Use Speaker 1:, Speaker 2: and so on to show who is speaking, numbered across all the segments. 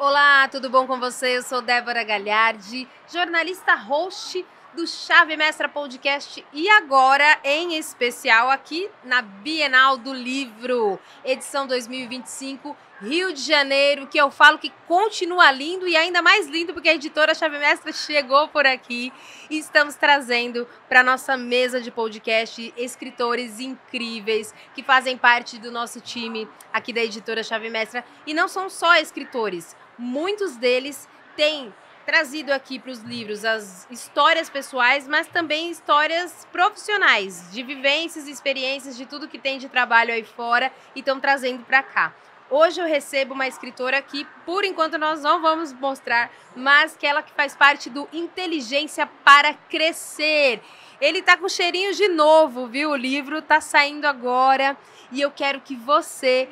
Speaker 1: Olá, tudo bom com você? Eu sou Débora Galhardi, jornalista host do Chave Mestra Podcast e agora, em especial, aqui na Bienal do Livro, edição 2025, Rio de Janeiro, que eu falo que continua lindo e ainda mais lindo porque a editora Chave Mestra chegou por aqui e estamos trazendo para nossa mesa de podcast escritores incríveis que fazem parte do nosso time aqui da editora Chave Mestra e não são só escritores. Muitos deles têm trazido aqui para os livros as histórias pessoais, mas também histórias profissionais, de vivências, experiências, de tudo que tem de trabalho aí fora e estão trazendo para cá. Hoje eu recebo uma escritora que, por enquanto, nós não vamos mostrar, mas que ela que faz parte do Inteligência para Crescer. Ele tá com cheirinho de novo, viu? O livro tá saindo agora e eu quero que você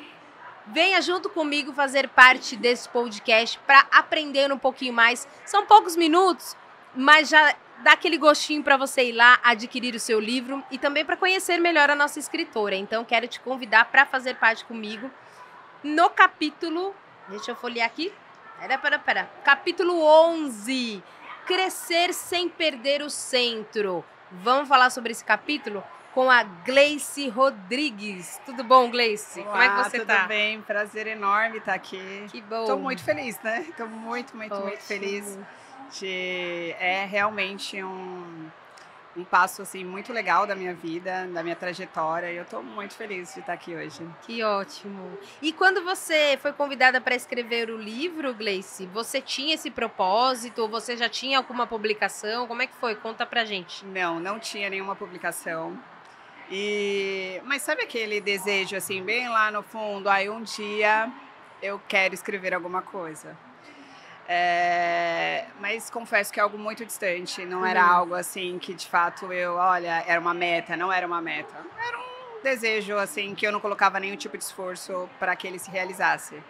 Speaker 1: venha junto comigo fazer parte desse podcast para aprender um pouquinho mais. São poucos minutos, mas já dá aquele gostinho para você ir lá adquirir o seu livro e também para conhecer melhor a nossa escritora. Então, quero te convidar para fazer parte comigo no capítulo... Deixa eu folhear aqui. Pera. Capítulo 11. Crescer sem perder o centro. Vamos falar sobre esse capítulo com a Gleice Rodrigues. Tudo bom, Gleice?
Speaker 2: Olá,
Speaker 1: como é que você tá?
Speaker 2: Tudo bem, prazer enorme estar aqui.
Speaker 1: Que bom.
Speaker 2: Tô muito feliz, né? Tô muito feliz. É realmente um passo assim muito legal da minha vida, da minha trajetória, e eu tô muito feliz de estar aqui hoje.
Speaker 1: Que ótimo. E quando você foi convidada para escrever o livro, Gleice, você tinha esse propósito? Ou você já tinha alguma publicação? Como é que foi? Conta pra gente.
Speaker 2: Não tinha nenhuma publicação. Mas sabe aquele desejo assim, bem lá no fundo, um dia eu quero escrever alguma coisa. Mas confesso que é algo muito distante, não era algo assim que de fato era uma meta, não era uma meta. Era um desejo assim que eu não colocava nenhum tipo de esforço para que ele se realizasse.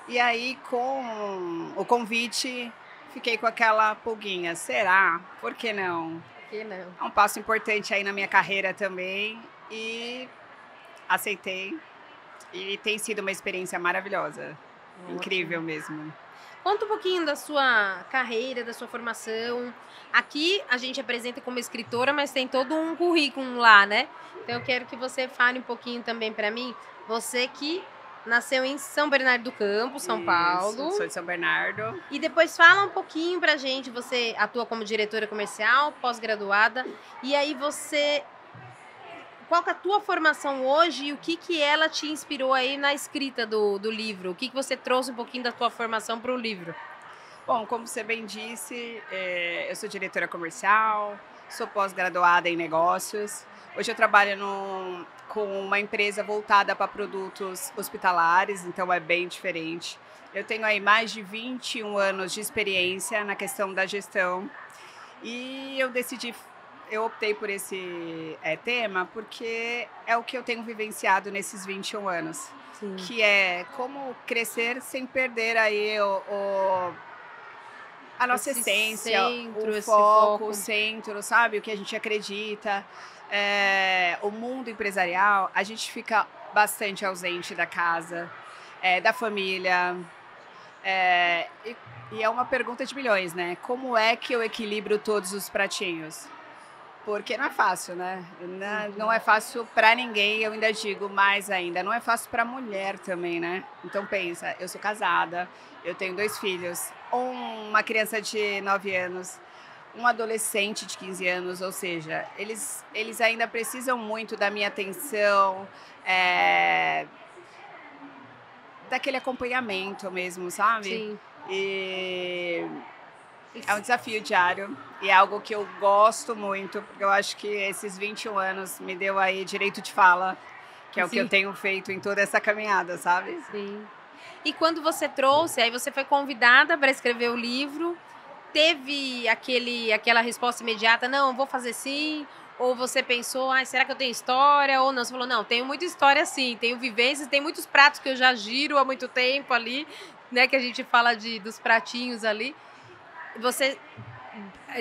Speaker 2: E aí com o convite, fiquei com aquela pulguinha, será? Por que não? É um passo importante aí na minha carreira também e aceitei e tem sido uma experiência maravilhosa, incrível mesmo.
Speaker 1: Conta um pouquinho da sua carreira, da sua formação. Aqui a gente apresenta como escritora, mas tem todo um currículo lá, né? Então eu quero que você fale um pouquinho também para mim, você que nasceu em São Bernardo do Campo, São Paulo.
Speaker 2: Sou de São Bernardo.
Speaker 1: E depois fala um pouquinho pra gente, você atua como diretora comercial, pós-graduada, e aí qual que é a tua formação hoje e o que ela te inspirou aí na escrita do livro? O que você trouxe um pouquinho da tua formação para o livro?
Speaker 2: Bom, como você bem disse, eu sou diretora comercial, sou pós-graduada em negócios. Hoje eu trabalho com uma empresa voltada para produtos hospitalares, então é bem diferente. Eu tenho aí mais de 21 anos de experiência na questão da gestão e eu optei por esse tema porque é o que eu tenho vivenciado nesses 21 anos.
Speaker 1: Sim.
Speaker 2: Que é como crescer sem perder aí a nossa essência, o foco, o centro, sabe? O que a gente acredita. O mundo empresarial, a gente fica bastante ausente da casa, da família. E é uma pergunta de milhões, né? Como é que eu equilibro todos os pratinhos? Porque não é fácil, né? Não é fácil para ninguém, eu ainda digo mais ainda. Não é fácil para mulher também, né? Então pensa, eu sou casada, eu tenho 2 filhos, uma criança de 9 anos, um adolescente de 15 anos, ou seja, eles ainda precisam muito da minha atenção, daquele acompanhamento mesmo, sabe?
Speaker 1: Sim.
Speaker 2: É um desafio diário e é algo que eu gosto muito, porque eu acho que esses 21 anos me deu aí direito de fala, que é o que eu tenho feito em toda essa caminhada, sabe?
Speaker 1: Sim. E quando você trouxe, aí você foi convidada para escrever o livro, teve aquela resposta imediata, não, vou fazer sim, ou você pensou, será que eu tenho história? Ou não, você falou, não, tenho muita história sim, tenho vivências, tem muitos pratos que eu já giro há muito tempo ali, né, que a gente fala dos pratinhos ali. Você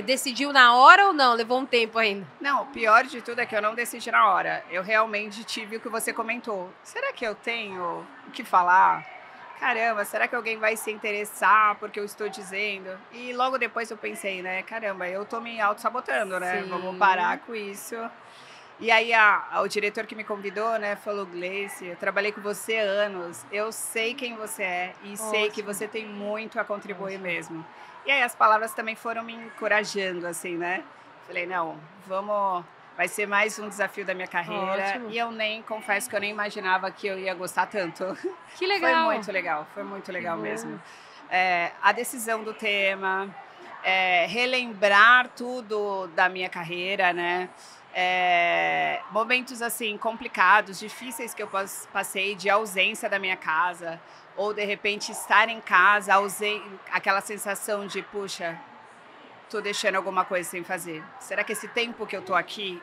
Speaker 1: decidiu na hora ou não? Levou um tempo ainda?
Speaker 2: Não, o pior de tudo é que eu não decidi na hora. Eu realmente tive o que você comentou. Será que eu tenho o que falar? caramba, será que alguém vai se interessar porque eu estou dizendo? E logo depois eu pensei, né, caramba, eu tô me auto-sabotando, né? Vamos parar com isso. E aí o diretor que me convidou, né, falou, Gleice, eu trabalhei com você há anos, eu sei quem você é e sei que você tem muito a contribuir mesmo. E aí as palavras também foram me encorajando, assim, né? Falei, não, vamos, vai ser mais um desafio da minha carreira. E eu confesso que eu nem imaginava que eu ia gostar tanto.
Speaker 1: Que legal.
Speaker 2: Foi muito legal mesmo. A decisão do tema, relembrar tudo da minha carreira, né? Momentos assim complicados, difíceis que eu passei de ausência da minha casa, ou de repente estar em casa, aquela sensação de, puxa, tô deixando alguma coisa sem fazer. Será que esse tempo que eu tô aqui,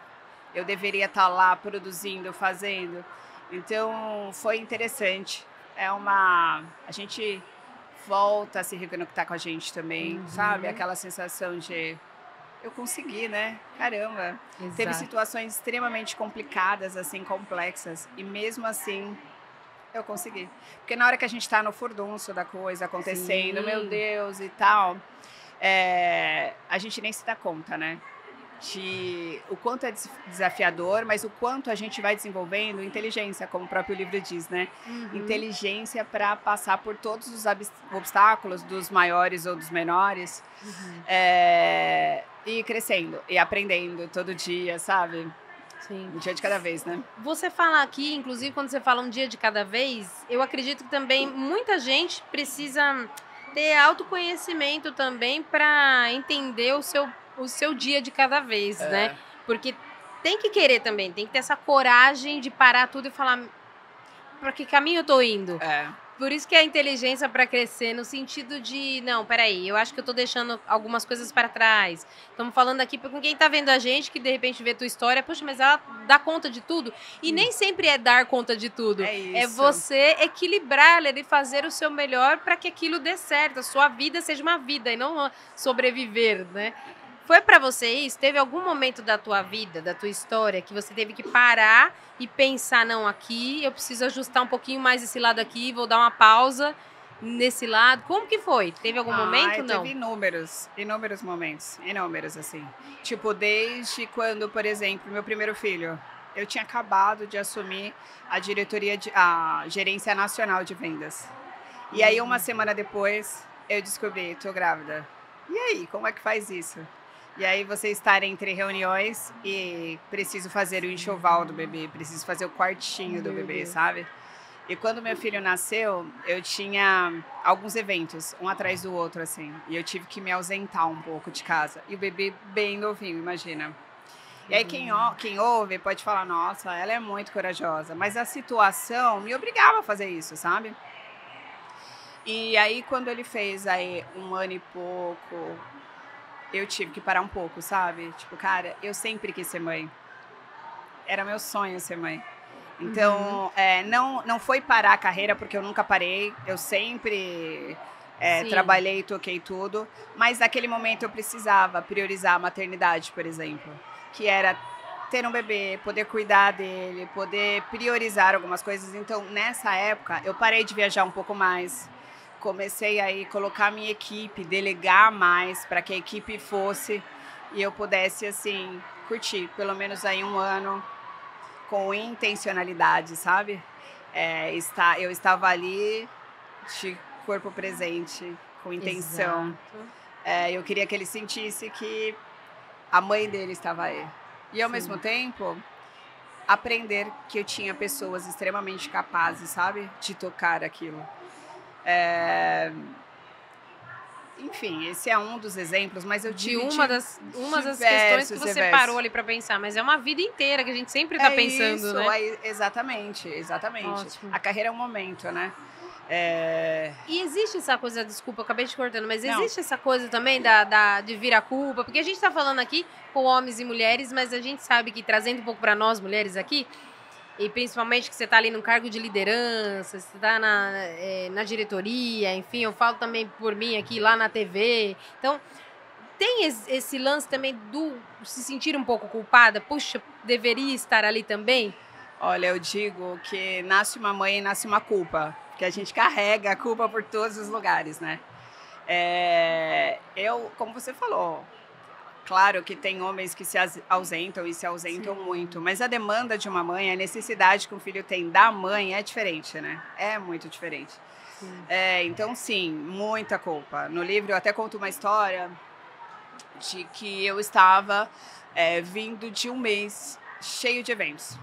Speaker 2: eu deveria estar lá produzindo, fazendo? Então, foi interessante. A gente volta a se reconectar com a gente também, sabe? Aquela sensação de, eu consegui, né? Caramba.
Speaker 1: Exato.
Speaker 2: Teve situações extremamente complicadas, assim, complexas, e mesmo assim, eu consegui. Porque na hora que a gente tá no furdunço da coisa acontecendo, meu Deus, e tal, a gente nem se dá conta, né? De o quanto é desafiador, mas o quanto a gente vai desenvolvendo inteligência, como o próprio livro diz, né? Inteligência para passar por todos os obstáculos, dos maiores ou dos menores, e ir crescendo, e aprendendo todo dia, sabe?
Speaker 1: Sim.
Speaker 2: Um dia de cada vez, né?
Speaker 1: Você fala aqui, inclusive, quando você fala um dia de cada vez, eu acredito que também muita gente precisa ter autoconhecimento também para entender o seu dia de cada vez, né? Porque tem que querer também, tem que ter essa coragem de parar tudo e falar para que caminho eu tô indo. Por isso que a inteligência para crescer, no sentido de, não, peraí, eu acho que eu tô deixando algumas coisas para trás. Estamos falando aqui com quem tá vendo a gente, que de repente vê tua história, poxa, mas ela dá conta de tudo. E nem sempre é dar conta de tudo. É você equilibrar e fazer o seu melhor para que aquilo dê certo, a sua vida seja uma vida e não sobreviver, né? Foi para você isso? Teve algum momento da tua vida, da tua história, que você teve que parar e pensar, não, aqui eu preciso ajustar um pouquinho mais esse lado aqui, vou dar uma pausa nesse lado. Como que foi? Teve algum momento, não?
Speaker 2: Teve inúmeros momentos, assim. Tipo, desde quando, por exemplo, meu primeiro filho, eu tinha acabado de assumir a gerência nacional de vendas. E aí, uma semana depois, eu descobri, tô grávida. E aí, como é que faz isso? E aí você estar entre reuniões e preciso fazer o enxoval do bebê, preciso fazer o quartinho do bebê, sabe? E quando meu filho nasceu, eu tinha alguns eventos, um atrás do outro, assim. E eu tive que me ausentar um pouco de casa. E o bebê bem novinho, imagina. E aí quem ouve pode falar, nossa, ela é muito corajosa. Mas a situação me obrigava a fazer isso, sabe? E aí quando ele fez aí 1 ano e pouco, eu tive que parar um pouco, sabe? Tipo, cara, eu sempre quis ser mãe. Era meu sonho ser mãe. Então, não foi parar a carreira, porque eu nunca parei. Eu sempre trabalhei, toquei tudo. Mas naquele momento eu precisava priorizar a maternidade, por exemplo. Que era ter um bebê, poder cuidar dele, poder priorizar algumas coisas. Então, nessa época, eu parei de viajar um pouco mais. Comecei aí a colocar minha equipe, delegar mais para que a equipe fosse e eu pudesse, assim, curtir pelo menos aí 1 ano com intencionalidade, sabe? Eu estava ali de corpo presente, com intenção. Eu queria que ele sentisse que a mãe dele estava aí. E ao mesmo tempo, aprender que eu tinha pessoas extremamente capazes, sabe? De tocar aquilo. Enfim, esse é um dos exemplos, mas eu tive
Speaker 1: uma das questões que você parou ali para pensar, mas é uma vida inteira que a gente sempre tá pensando,
Speaker 2: isso,
Speaker 1: né?
Speaker 2: Exatamente.
Speaker 1: Ótimo.
Speaker 2: A carreira é um momento, né?
Speaker 1: E existe essa coisa, desculpa, eu acabei te cortando, mas existe essa coisa também de vir a culpa, porque a gente tá falando aqui com homens e mulheres, mas a gente sabe que, trazendo um pouco para nós mulheres aqui, e principalmente que você está ali num cargo de liderança, você está na diretoria, enfim, eu falo também por mim aqui, lá na TV. Então, tem esse lance também do se sentir um pouco culpada? Puxa, deveria estar ali também?
Speaker 2: Olha, eu digo que nasce uma mãe e nasce uma culpa, porque a gente carrega a culpa por todos os lugares, né? Como você falou, claro que tem homens que se ausentam e se ausentam
Speaker 1: Sim.
Speaker 2: muito, mas a demanda de uma mãe, a necessidade que um filho tem da mãe é diferente, né? É muito diferente.
Speaker 1: Sim.
Speaker 2: Então, sim, muita culpa. No livro eu até conto uma história de que eu estava vindo de um mês cheio de eventos.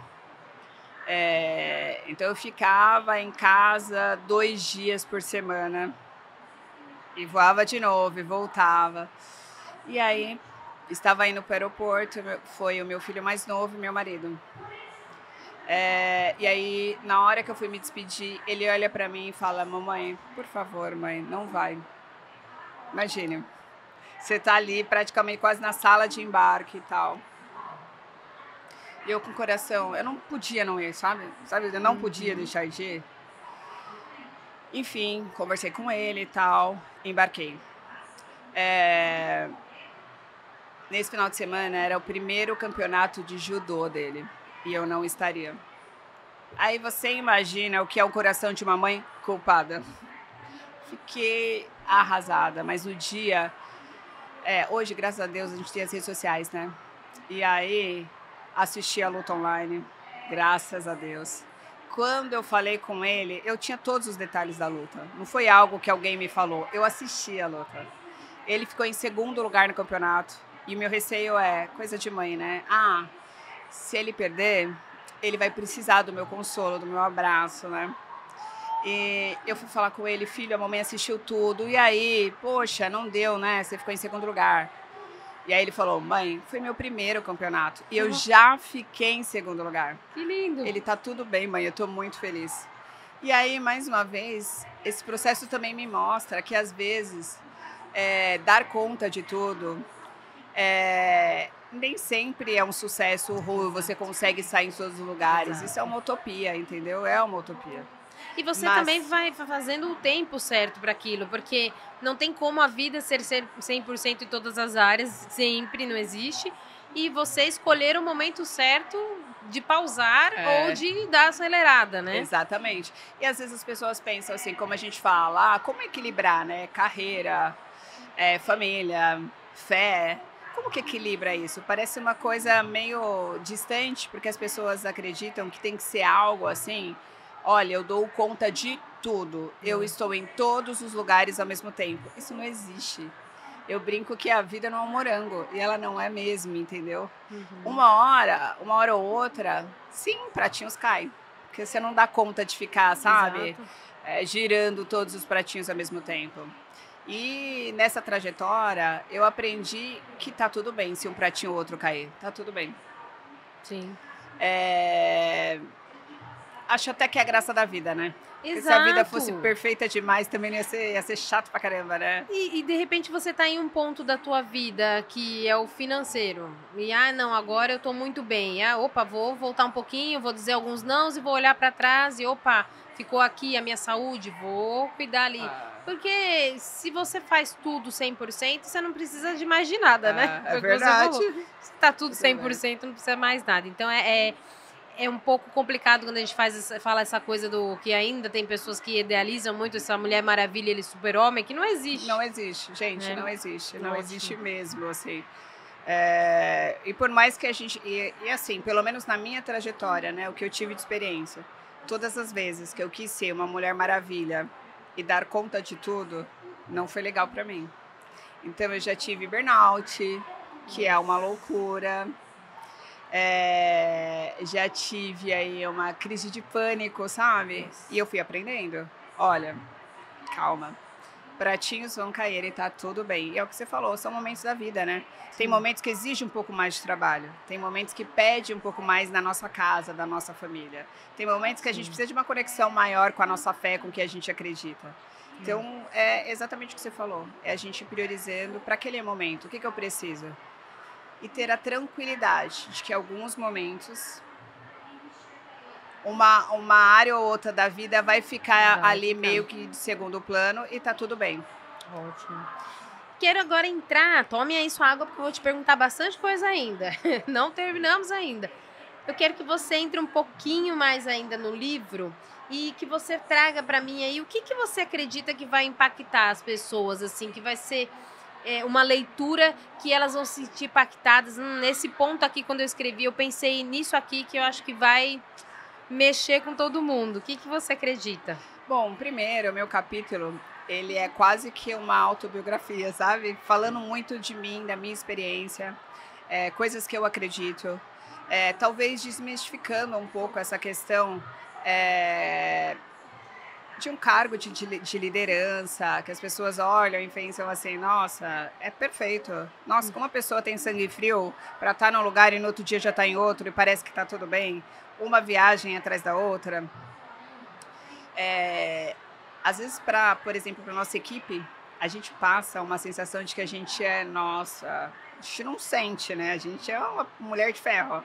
Speaker 2: Então eu ficava em casa 2 dias por semana e voava de novo e voltava. E aí estava indo para o aeroporto, foi o meu filho mais novo e meu marido. E aí, na hora que eu fui me despedir, ele olha para mim e fala: mamãe, por favor, mãe, não vai. Imagine, você tá ali praticamente quase na sala de embarque e tal. E eu com o coração, eu não podia não ir, sabe? Eu não podia deixar de ir. Enfim, conversei com ele e tal, embarquei. Nesse final de semana era o primeiro campeonato de judô dele e eu não estaria. Aí você imagina o que é o coração de uma mãe culpada. Fiquei arrasada, mas no dia... hoje, graças a Deus, a gente tem as redes sociais, né? E aí, assisti a luta online, graças a Deus. Quando eu falei com ele, eu tinha todos os detalhes da luta. Não foi algo que alguém me falou, eu assisti a luta. Ele ficou em segundo lugar no campeonato. E o meu receio é coisa de mãe, né? Se ele perder, ele vai precisar do meu consolo, do meu abraço, né? E eu fui falar com ele: filho, a mamãe assistiu tudo. E aí, poxa, não deu, né? Você ficou em segundo lugar. E aí ele falou: mãe, foi meu primeiro campeonato. E eu já fiquei em segundo lugar.
Speaker 1: Que lindo.
Speaker 2: Ele: tá tudo bem, mãe, eu tô muito feliz. E aí, mais uma vez, esse processo também me mostra que às vezes dar conta de tudo nem sempre é um sucesso, você consegue sair em todos os lugares.
Speaker 1: Exato.
Speaker 2: Isso é uma utopia, entendeu? É uma utopia.
Speaker 1: E você
Speaker 2: Mas-
Speaker 1: também vai fazendo o tempo certo para aquilo, porque não tem como a vida ser 100% em todas as áreas, sempre, não existe. E você escolher o momento certo de pausar ou de dar acelerada, né?
Speaker 2: Exatamente. E às vezes as pessoas pensam assim, como a gente fala, como equilibrar, né? Carreira, família, fé. Como que equilibra isso? Parece uma coisa meio distante, porque as pessoas acreditam que tem que ser algo assim: olha, eu dou conta de tudo, eu estou em todos os lugares ao mesmo tempo. Isso não existe. Eu brinco que a vida não é um morango, e ela não é mesmo, entendeu? Uma hora ou outra, sim, pratinhos caem. Porque você não dá conta de ficar, sabe?
Speaker 1: Exato.
Speaker 2: Girando todos os pratinhos ao mesmo tempo. E nessa trajetória, eu aprendi que tá tudo bem se um pratinho ou outro cair. Tá tudo bem.
Speaker 1: Sim.
Speaker 2: Acho até que é a graça da vida, né? Porque se
Speaker 1: Exato.
Speaker 2: a vida fosse perfeita demais, também ia ser chato pra caramba, né?
Speaker 1: E de repente você tá em um ponto da tua vida que é o financeiro. E não, agora eu tô muito bem. Opa, vou voltar um pouquinho, vou dizer alguns nãos e vou olhar para trás e opa, ficou aqui a minha saúde, vou cuidar ali. Porque se você faz tudo 100%, você não precisa de mais de nada, né?
Speaker 2: É verdade.
Speaker 1: Se tá tudo 100%, não precisa mais nada. Então é um pouco complicado quando a gente fala essa coisa do que ainda tem pessoas que idealizam muito essa Mulher Maravilha, ele super-homem, que não existe.
Speaker 2: Não existe, gente, não existe. Não
Speaker 1: Ótimo.
Speaker 2: existe mesmo, assim. E por mais que a gente... E assim, pelo menos na minha trajetória, né, o que eu tive de experiência, todas as vezes que eu quis ser uma Mulher Maravilha e dar conta de tudo, não foi legal pra mim. Então eu já tive burnout, que é uma loucura. Já tive aí uma crise de pânico, sabe? E eu fui aprendendo. Olha, calma. Pratinhos vão cair e tá tudo bem. E é o que você falou, são momentos da vida, né? Tem momentos que exigem um pouco mais de trabalho. Tem momentos que pedem um pouco mais na nossa casa, da nossa família. Tem momentos que a gente precisa de uma conexão maior com a nossa fé, com o que a gente acredita. Então, é exatamente o que você falou. É a gente priorizando para aquele momento. O que eu preciso? E ter a tranquilidade de que em alguns momentos uma área ou outra da vida vai ficar ali meio que de segundo plano e tá tudo bem.
Speaker 1: Ótimo. Quero agora entrar, tome aí sua água porque eu vou te perguntar bastante coisa ainda. Não terminamos ainda. Eu quero que você entre um pouquinho mais ainda no livro e que você traga para mim aí o que você acredita que vai impactar as pessoas, assim, que vai ser uma leitura que elas vão se sentir impactadas. Nesse ponto aqui, quando eu escrevi, eu pensei nisso aqui que eu acho que vai mexer com todo mundo. O que você acredita?
Speaker 2: Bom, primeiro, o meu capítulo, ele é quase que uma autobiografia, sabe? Falando muito de mim, da minha experiência, coisas que eu acredito. Talvez desmistificando um pouco essa questão de um cargo de liderança, que as pessoas olham e pensam assim, nossa, é perfeito. Nossa, como a pessoa tem sangue frio para estar num lugar e no outro dia já está em outro e parece que está tudo bem. Uma viagem atrás da outra. Às vezes, por exemplo, para nossa equipe, a gente passa uma sensação de que a gente a gente não sente, né? A gente é uma mulher de ferro.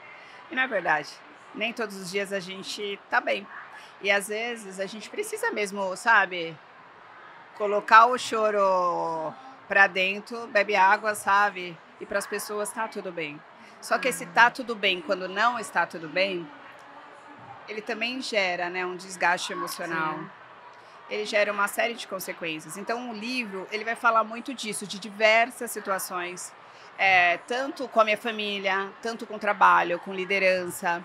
Speaker 2: E não é verdade. Nem todos os dias a gente tá bem. E às vezes a gente precisa mesmo, sabe? Colocar o choro pra dentro, bebe água, sabe? E para as pessoas tá tudo bem. Só que esse tá tudo bem, quando não está tudo bem, ele também gera, né, um desgaste emocional. Sim. Ele gera uma série de consequências. Então, o livro, ele vai falar muito disso, de diversas situações, tanto com a minha família, tanto com o trabalho, com liderança.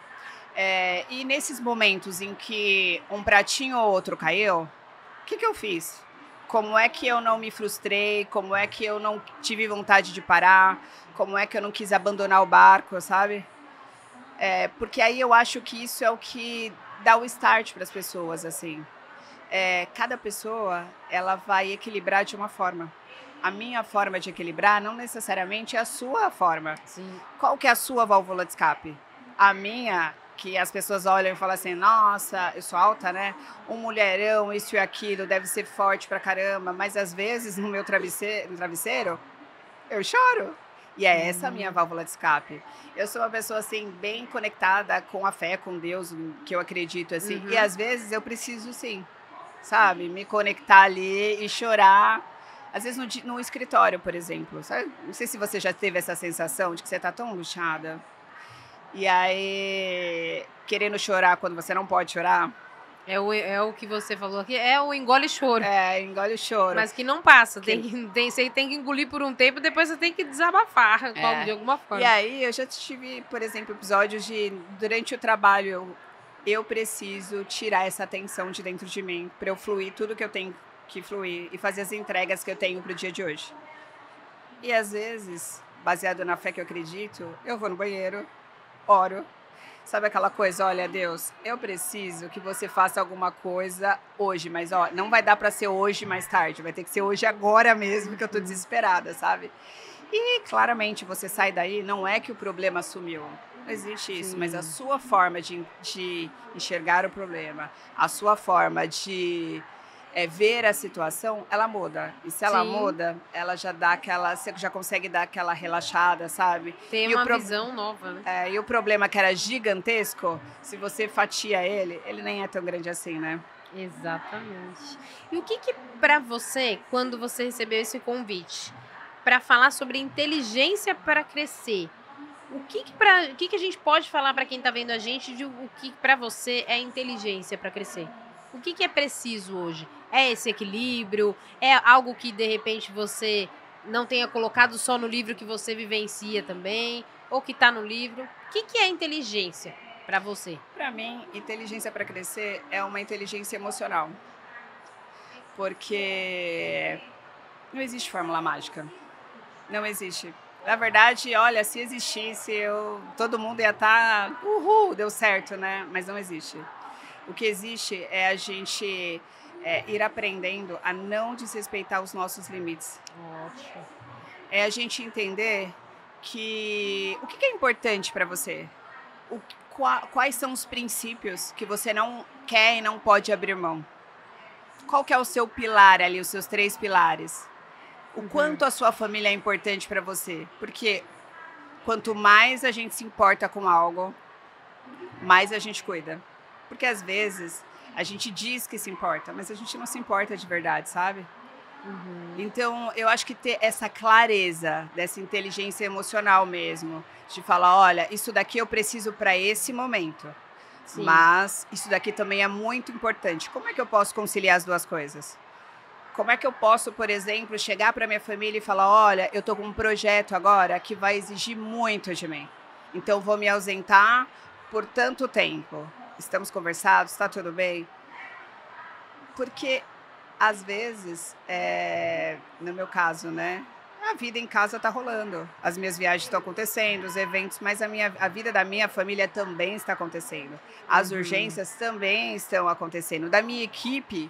Speaker 2: E nesses momentos em que um pratinho ou outro caiu, o que eu fiz? Como é que eu não me frustrei? Como é que eu não tive vontade de parar? Como é que eu não quis abandonar o barco, sabe? Porque aí eu acho que isso é o que dá o start para as pessoas, assim. Cada pessoa, ela vai equilibrar de uma forma. A minha forma de equilibrar não necessariamente é a sua forma.
Speaker 1: Sim.
Speaker 2: Qual que é a sua válvula de escape? A minha, que as pessoas olham e falam assim, nossa, eu sou alta, né? Um mulherão, isso e aquilo, deve ser forte pra caramba. Mas às vezes no meu travesseiro eu choro. E é essa a minha válvula de escape. Eu sou uma pessoa, assim, bem conectada com a fé, com Deus, que eu acredito, assim. E às vezes eu preciso, sim, sabe, me conectar ali e chorar. Às vezes no escritório, por exemplo. Sabe? Não sei se você já teve essa sensação de que você tá tão angustiada. E aí, querendo chorar quando você não pode chorar.
Speaker 1: É o que você falou aqui, é o engole choro.
Speaker 2: Engole o choro.
Speaker 1: Mas que não passa, você tem que engolir por um tempo e depois você tem que desabafar de alguma forma.
Speaker 2: E aí, eu já tive, por exemplo, episódios durante o trabalho, eu preciso tirar essa tensão de dentro de mim para eu fluir tudo que eu tenho que fluir e fazer as entregas que eu tenho pro dia de hoje. E às vezes, baseado na fé que eu acredito, eu vou no banheiro, oro. Sabe aquela coisa, olha, Deus, eu preciso que você faça alguma coisa hoje, mas não vai dar para ser hoje mais tarde, vai ter que ser hoje agora mesmo, que eu tô desesperada, sabe? E claramente você sai daí, não é que o problema sumiu, não existe isso, mas a sua forma de enxergar o problema, a sua forma de ver a situação, ela muda. E se ela muda, ela já dá você já consegue dar aquela relaxada, sabe?
Speaker 1: Tem uma visão nova, né?
Speaker 2: E o problema que era gigantesco, se você fatia ele nem é tão grande assim, né?
Speaker 1: Exatamente. E o que para você, quando você recebeu esse convite, para falar sobre inteligência para crescer, o que a gente pode falar para quem está vendo a gente de o que para você é inteligência para crescer? O que é preciso hoje? É esse equilíbrio? É algo que, de repente, você não tenha colocado só no livro que você vivencia também? Ou que está no livro? O que é inteligência para você?
Speaker 2: Para mim, inteligência para crescer é uma inteligência emocional. Porque não existe fórmula mágica. Não existe. Na verdade, olha, se existisse, todo mundo ia estar... Uhul, deu certo, né? Mas não existe. O que existe é a gente ir aprendendo a não desrespeitar os nossos limites.
Speaker 1: Ótimo.
Speaker 2: É a gente entender que... O que é importante para você? Quais são os princípios que você não quer e não pode abrir mão? Qual que é o seu pilar ali, os seus 3 pilares? O quanto a sua família é importante para você? Porque quanto mais a gente se importa com algo, mais a gente cuida. Porque às vezes a gente diz que se importa, mas a gente não se importa de verdade, sabe? Então, eu acho que ter essa clareza dessa inteligência emocional mesmo, de falar, olha, isso daqui eu preciso para esse momento,
Speaker 1: Sim.
Speaker 2: mas isso daqui também é muito importante. Como é que eu posso conciliar as duas coisas? Como é que eu posso, por exemplo, chegar para minha família e falar, olha, eu estou com um projeto agora que vai exigir muito de mim, então vou me ausentar por tanto tempo. Estamos conversados, está tudo bem? Porque às vezes, no meu caso, né, a vida em casa tá rolando. As minhas viagens estão acontecendo, os eventos, mas a vida da minha família também está acontecendo. As urgências também estão acontecendo. Da minha equipe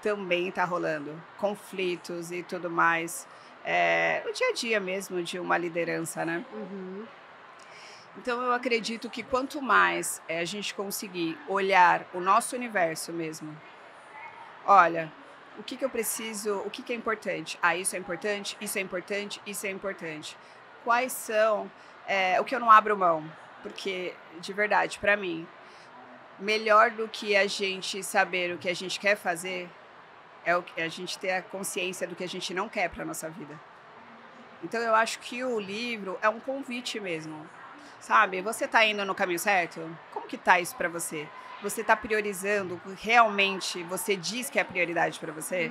Speaker 2: também está rolando. Conflitos e tudo mais. O dia a dia mesmo de uma liderança, né? Então eu acredito que quanto mais a gente conseguir olhar o nosso universo mesmo, olha, o que eu preciso, o que é importante? Ah, isso é importante, isso é importante, isso é importante. Quais são o que eu não abro mão? Porque, de verdade, para mim, melhor do que a gente saber o que a gente quer fazer é a gente ter a consciência do que a gente não quer para nossa vida. Então eu acho que o livro é um convite mesmo, sabe? Você está indo no caminho certo? Como que tá isso para você? Você está priorizando o que realmente você diz que é prioridade para você?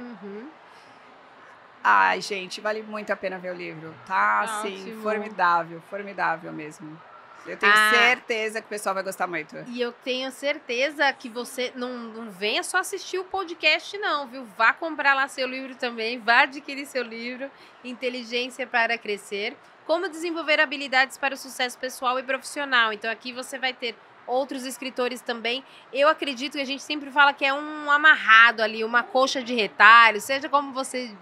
Speaker 2: Ai, gente, vale muito a pena ver o livro. Tá, assim,
Speaker 1: Ótimo.
Speaker 2: formidável, formidável mesmo. Eu tenho certeza que o pessoal vai gostar muito.
Speaker 1: E eu tenho certeza que você não venha só assistir o podcast, não, viu? Vá comprar lá seu livro também, vá adquirir seu livro, Inteligência para Crescer, como desenvolver habilidades para o sucesso pessoal e profissional. Então aqui você vai ter outros escritores também. Eu acredito que a gente sempre fala que é um amarrado ali, uma coxa de retalho, seja como você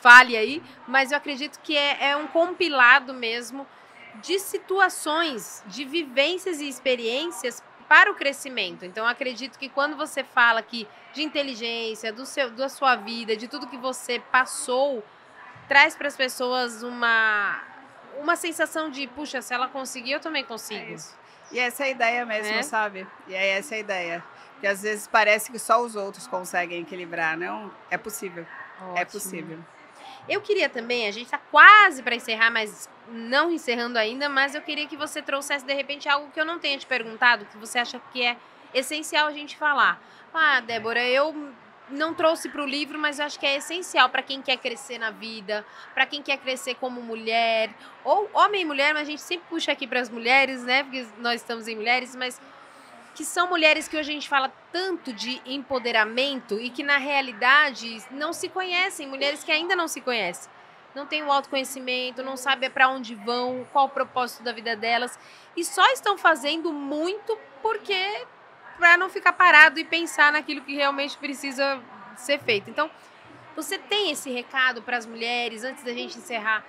Speaker 1: fale aí, mas eu acredito que é um compilado mesmo de situações, de vivências e experiências para o crescimento. Então, acredito que quando você fala aqui de inteligência, da sua vida, de tudo que você passou, traz para as pessoas uma sensação de, puxa, se ela conseguir, eu também consigo.
Speaker 2: Isso. E essa é a ideia mesmo, sabe? E é essa a ideia. Que às vezes parece que só os outros conseguem equilibrar. Não, é possível.
Speaker 1: Ótimo.
Speaker 2: É possível.
Speaker 1: Eu queria também, a gente está quase para encerrar, mas não encerrando ainda, mas eu queria que você trouxesse, de repente, algo que eu não tenha te perguntado, que você acha que é essencial a gente falar. Ah, Débora, eu não trouxe para o livro, mas eu acho que é essencial para quem quer crescer na vida, para quem quer crescer como mulher, ou homem e mulher, mas a gente sempre puxa aqui para as mulheres, né? Porque nós estamos em mulheres, mas que são mulheres que hoje a gente fala tanto de empoderamento e que na realidade não se conhecem, mulheres que ainda não se conhecem. Não têm o autoconhecimento, não sabem para onde vão, qual o propósito da vida delas e só estão fazendo muito porque para não ficar parado e pensar naquilo que realmente precisa ser feito. Então, você tem esse recado para as mulheres antes da gente encerrar?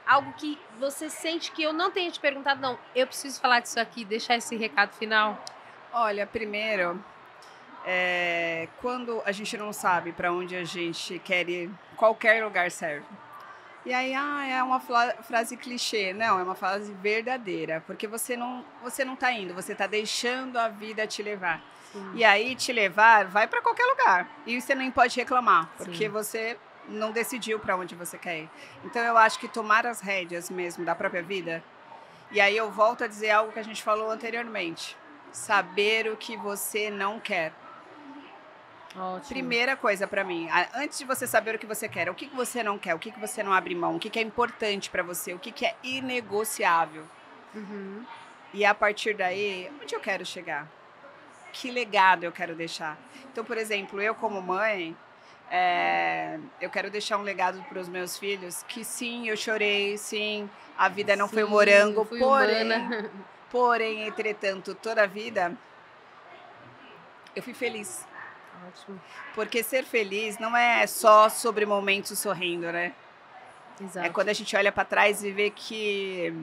Speaker 1: Algo que você sente que eu não tenha te perguntado, não, eu preciso falar disso aqui, deixar esse recado final?
Speaker 2: Olha, primeiro, quando a gente não sabe para onde a gente quer ir, qualquer lugar serve. E aí, é uma frase clichê. Não, é uma frase verdadeira, porque você não está indo, você está deixando a vida te levar. Sim. E aí, te levar, vai para qualquer lugar. E você nem pode reclamar, porque você não decidiu para onde você quer ir. Então, eu acho que tomar as rédeas mesmo da própria vida, e aí eu volto a dizer algo que a gente falou anteriormente. Saber o que você não quer. Ótimo. Primeira coisa para mim, antes de você saber o que você quer, o que você não quer, o que você não abre mão, o que é importante para você, o que é inegociável. E a partir daí, onde eu quero chegar? Que legado eu quero deixar? Então, por exemplo, eu como mãe, eu quero deixar um legado para os meus filhos que sim, eu chorei, sim, a vida não foi um morango, porém, entretanto, toda a vida, eu fui feliz.
Speaker 1: Ótimo.
Speaker 2: Porque ser feliz não é só sobre momentos sorrindo, né?
Speaker 1: Exato.
Speaker 2: É quando a gente olha para trás e vê que,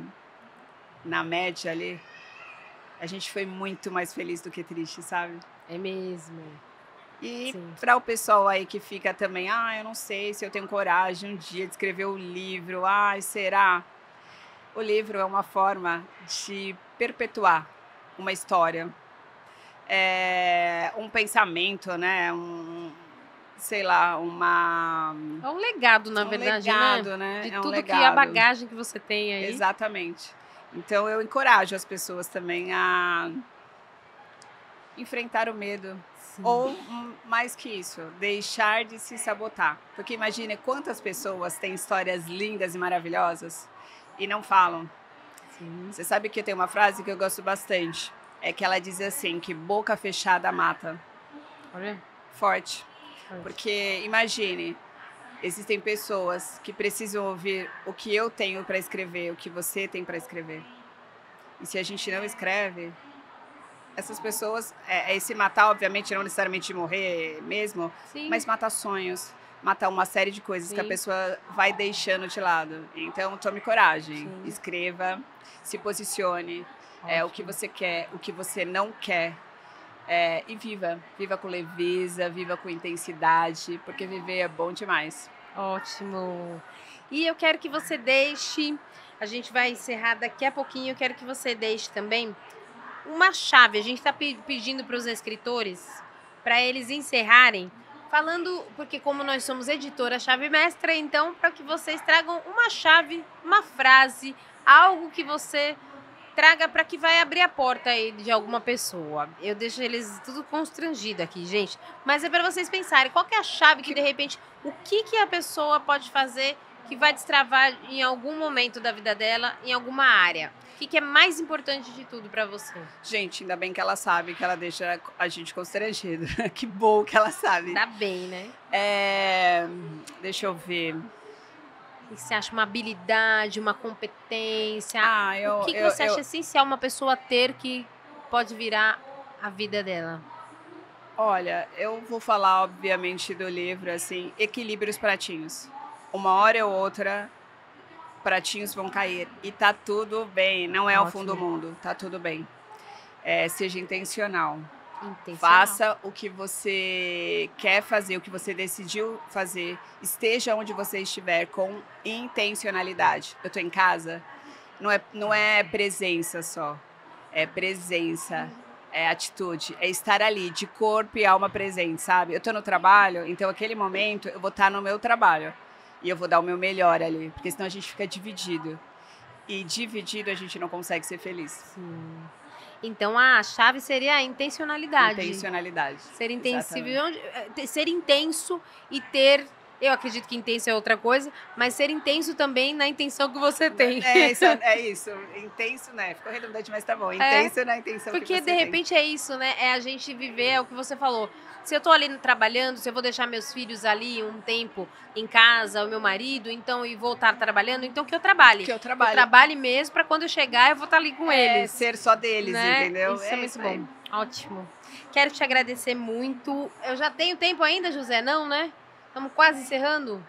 Speaker 2: na média ali, a gente foi muito mais feliz do que triste, sabe?
Speaker 1: É mesmo.
Speaker 2: E para o pessoal aí que fica também, eu não sei se eu tenho coragem um dia de escrever um livro, será? O livro é uma forma de perpetuar uma história, um pensamento, né? sei lá,
Speaker 1: É um legado, na verdade,
Speaker 2: legado, né?
Speaker 1: De
Speaker 2: É um
Speaker 1: tudo que a
Speaker 2: legado.
Speaker 1: bagagem que você tem aí.
Speaker 2: Exatamente. Então eu encorajo as pessoas também a enfrentar o medo.
Speaker 1: Sim.
Speaker 2: Ou, mais que isso, deixar de se sabotar. Porque imagine quantas pessoas têm histórias lindas e maravilhosas e não falam.
Speaker 1: Sim.
Speaker 2: Você sabe que tem uma frase que eu gosto bastante. É que ela diz assim, que boca fechada mata.
Speaker 1: Olha.
Speaker 2: Forte. Porque imagine, existem pessoas que precisam ouvir o que eu tenho para escrever, o que você tem para escrever. E se a gente não escreve, essas pessoas, esse matar, obviamente, não necessariamente de morrer mesmo,
Speaker 1: Sim.
Speaker 2: mas matar sonhos, matar uma série de coisas
Speaker 1: Sim.
Speaker 2: que a pessoa vai deixando de lado. Então, tome coragem,
Speaker 1: Sim.
Speaker 2: escreva, se posicione, o que você quer, o que você não quer. E viva com leveza, viva com intensidade, porque viver é bom demais.
Speaker 1: Ótimo. E eu quero que você deixe, a gente vai encerrar daqui a pouquinho, eu quero que você deixe também uma chave. A gente está pedindo para os escritores, para eles encerrarem, falando, porque como nós somos editora Chave Mestra, então para que vocês tragam uma chave, uma frase, algo que você traga para que vai abrir a porta aí de alguma pessoa. Eu deixo eles tudo constrangido aqui, gente. Mas é para vocês pensarem, qual que é a chave que de repente, o que a pessoa pode fazer que vai destravar em algum momento da vida dela, em alguma área? O que é mais importante de tudo para você?
Speaker 2: Gente, ainda bem que ela sabe, que ela deixa a gente constrangido. Que bom que ela sabe.
Speaker 1: Ainda bem, né?
Speaker 2: Deixa eu ver.
Speaker 1: O que você acha? Uma habilidade, uma competência? O que você acha essencial uma pessoa ter que pode virar a vida dela?
Speaker 2: Olha, eu vou falar, obviamente, do livro, assim, equilibre os pratinhos. Uma hora ou outra, pratinhos vão cair. E tá tudo bem, não é o fim do mundo, tá tudo bem. Seja intencional. Faça o que você quer fazer, o que você decidiu fazer. Esteja onde você estiver com intencionalidade. Eu tô em casa, não é presença só. É presença, é atitude, é estar ali, de corpo e alma presente, sabe? Eu tô no trabalho, então aquele momento eu vou estar no meu trabalho. E eu vou dar o meu melhor ali, porque senão a gente fica dividido. E dividido a gente não consegue ser feliz.
Speaker 1: Sim. Então a chave seria a intencionalidade.
Speaker 2: Intencionalidade.
Speaker 1: Ser intenso e ter. Eu acredito que intenso é outra coisa, mas ser intenso também na intenção que você tem.
Speaker 2: É isso. Intenso, né? Ficou redundante, mas tá bom. Intenso na intenção que você tem.
Speaker 1: Porque de repente é isso, né? É a gente viver, é o que você falou. Se eu tô ali trabalhando, se eu vou deixar meus filhos ali um tempo em casa, o meu marido, então, e vou estar trabalhando, então que eu trabalhe.
Speaker 2: Que eu trabalhe.
Speaker 1: Eu trabalhe mesmo para quando eu chegar eu vou estar ali com eles.
Speaker 2: Ser só deles, né? Entendeu?
Speaker 1: Isso é muito bom. Ótimo. Quero te agradecer muito. Eu já tenho tempo ainda, José? Não, né? Estamos quase encerrando.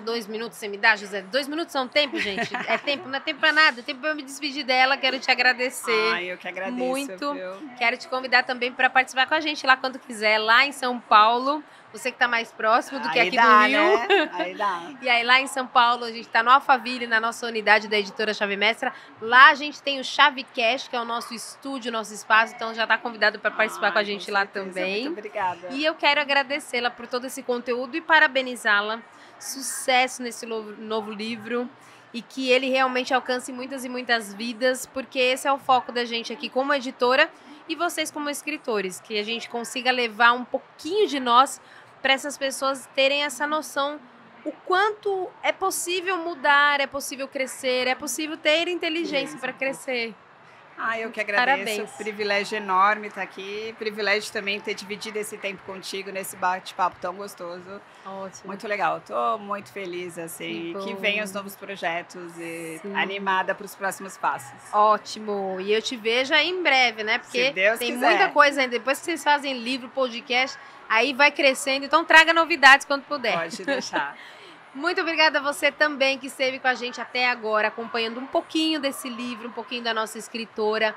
Speaker 1: 2 minutos você me dá, José? 2 minutos são tempo, gente? É tempo, não é tempo pra nada. É tempo pra eu me despedir dela. Quero te agradecer.
Speaker 2: Eu que agradeço.
Speaker 1: Muito.
Speaker 2: Viu?
Speaker 1: Quero te convidar também para participar com a gente lá quando quiser, lá em São Paulo. Você que está mais próximo do que aqui do Rio.
Speaker 2: Né? Aí dá.
Speaker 1: E aí lá em São Paulo, a gente está no Alphaville, na nossa unidade da editora Chave Mestra. Lá a gente tem o Chavecast, que é o nosso estúdio, nosso espaço. Então já está convidado para participar com a gente lá também.
Speaker 2: Muito obrigada.
Speaker 1: E eu quero agradecê-la por todo esse conteúdo e parabenizá-la. Sucesso nesse novo livro. E que ele realmente alcance muitas e muitas vidas, porque esse é o foco da gente aqui como editora e vocês como escritores, que a gente consiga levar um pouquinho de nós para essas pessoas terem essa noção o quanto é possível mudar, é possível crescer, é possível ter inteligência para crescer.
Speaker 2: Eu que agradeço.
Speaker 1: Parabéns.
Speaker 2: Privilégio enorme estar aqui. Privilégio também ter dividido esse tempo contigo nesse bate-papo tão gostoso.
Speaker 1: Ótimo.
Speaker 2: Muito legal. Tô muito feliz, assim. Que venham os novos projetos e animada para os próximos passos.
Speaker 1: Ótimo. E eu te vejo aí em breve, né? Porque
Speaker 2: se Deus
Speaker 1: tem
Speaker 2: quiser.
Speaker 1: Muita coisa ainda. Depois que vocês fazem livro, podcast, aí vai crescendo. Então traga novidades quando puder.
Speaker 2: Pode deixar.
Speaker 1: Muito obrigada a você também que esteve com a gente até agora, acompanhando um pouquinho desse livro, um pouquinho da nossa escritora.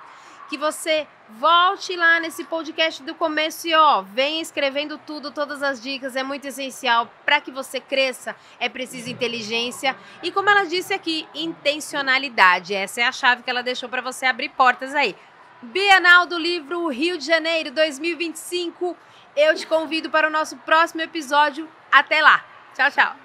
Speaker 1: Que você volte lá nesse podcast do começo e venha escrevendo tudo, todas as dicas, é muito essencial. Para que você cresça, é preciso inteligência e, como ela disse aqui, intencionalidade. Essa é a chave que ela deixou para você abrir portas aí. Bienal do Livro Rio de Janeiro 2025. Eu te convido para o nosso próximo episódio. Até lá. Tchau, tchau.